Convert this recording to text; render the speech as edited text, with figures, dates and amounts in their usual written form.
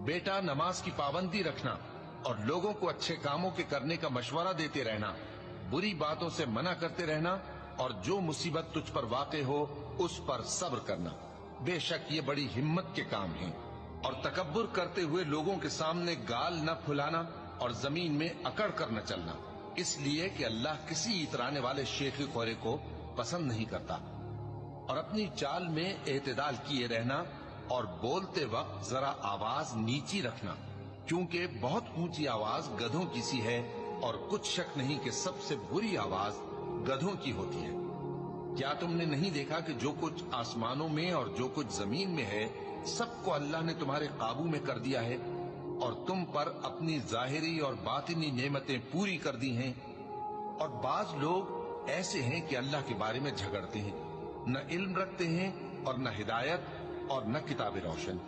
बेटा, नमाज की पाबंदी रखना और लोगों को अच्छे कामों के करने का मशवरा देते रहना, बुरी बातों से मना करते रहना और जो मुसीबत तुझ पर वाक़े हो उस पर सब्र करना। बेशक ये बड़ी हिम्मत के काम हैं। और तकब्बुर करते हुए लोगों के सामने गाल न फुलाना और जमीन में अकड़ कर न चलना, इसलिए कि अल्लाह किसी इतराने वाले शेख खोरे को पसंद नहीं करता। और अपनी चाल में एतदाल किए रहना और बोलते वक्त जरा आवाज नीची रखना, क्योंकि बहुत ऊंची आवाज गधों की सी है और कुछ शक नहीं कि सबसे बुरी आवाज गधों की होती है। क्या तुमने नहीं देखा कि जो कुछ आसमानों में और जो कुछ जमीन में है सबको अल्लाह ने तुम्हारे काबू में कर दिया है और तुम पर अपनी जाहिरी और बातिनी नेमतें पूरी कर दी हैं। और बाज लोग ऐसे हैं कि अल्लाह के बारे में झगड़ते हैं, न इल्म रखते हैं और न हिदायत और न किताब रोशन।